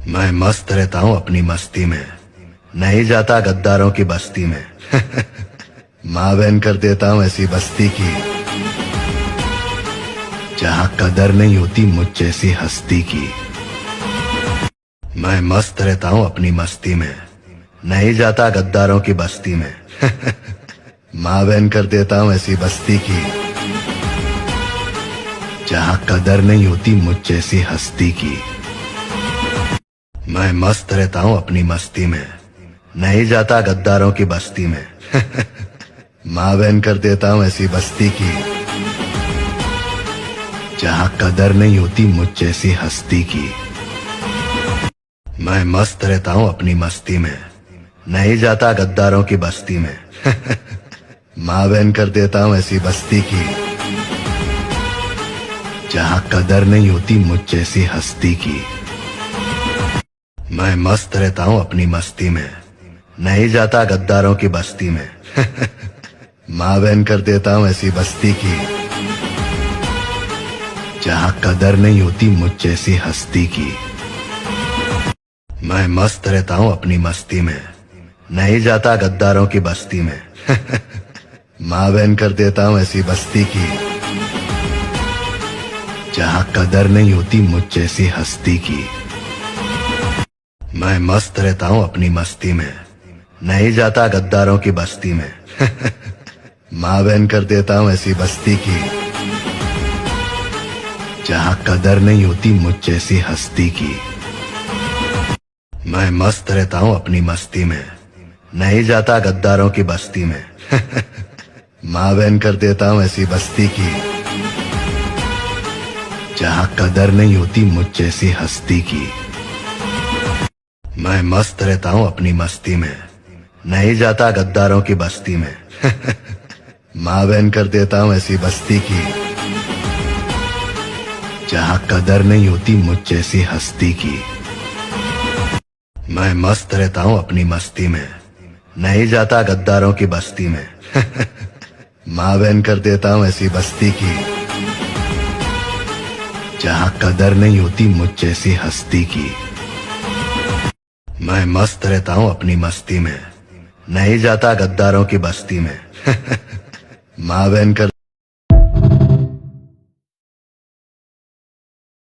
मैं मस्त रहता हूँ अपनी मस्ती में, नहीं जाता गद्दारों की बस्ती में। माँ बहन कर देता हूँ ऐसी बस्ती की, जहाँ कदर नहीं होती मुझ जैसी हस्ती की। मैं मस्त रहता हूँ अपनी मस्ती में, नहीं जाता गद्दारों की बस्ती में। माँ बहन कर देता हूँ ऐसी बस्ती की, जहाँ कदर नहीं होती मुझ जैसी हस्ती की। मैं मस्त रहता हूँ अपनी मस्ती में, नहीं जाता गद्दारों की बस्ती में। माँ बहन कर देता हूँ ऐसी बस्ती की, जहाँ कदर नहीं होती मुझ जैसी हस्ती की। मैं मस्त रहता हूँ अपनी मस्ती में, नहीं जाता गद्दारों की बस्ती में। माँ बहन कर देता हूँ ऐसी बस्ती की, जहाँ कदर नहीं होती मुझ जैसी हस्ती की। मैं मस्त रहता हूँ अपनी मस्ती में, नहीं जाता गद्दारों की बस्ती में। माँ बहन कर देता हूँ ऐसी बस्ती की, जहाँ कदर नहीं होती मुझ जैसी हस्ती की। मैं मस्त रहता हूँ अपनी मस्ती में, नहीं जाता गद्दारों की बस्ती में। माँ बहन कर देता हूँ ऐसी बस्ती की, जहाँ कदर नहीं होती मुझ जैसी हस्ती की। मैं मस्त रहता हूँ अपनी मस्ती में, नहीं जाता गद्दारों की बस्ती में। माँ बहन कर देता हूँ ऐसी बस्ती की, जहाँ कदर नहीं होती मुझ जैसी हस्ती की। मैं मस्त रहता हूँ अपनी मस्ती में, नहीं जाता गद्दारों की बस्ती में। माँ बहन कर देता हूँ ऐसी बस्ती की, जहाँ कदर नहीं होती मुझ जैसी हस्ती की। मैं मस्त रहता हूँ अपनी मस्ती में, नहीं जाता गद्दारों की बस्ती में। माँ बहन कर देता हूँ ऐसी बस्ती की, जहाँ कदर नहीं होती मुझ जैसी हस्ती की। मैं मस्त रहता हूँ अपनी मस्ती में, नहीं जाता गद्दारों की बस्ती में। माँ बहन कर देता हूँ ऐसी बस्ती की, जहाँ कदर नहीं होती मुझ जैसी हस्ती की। मैं मस्त रहता हूँ अपनी मस्ती में, नहीं जाता गद्दारों की बस्ती में। माँ बहन कर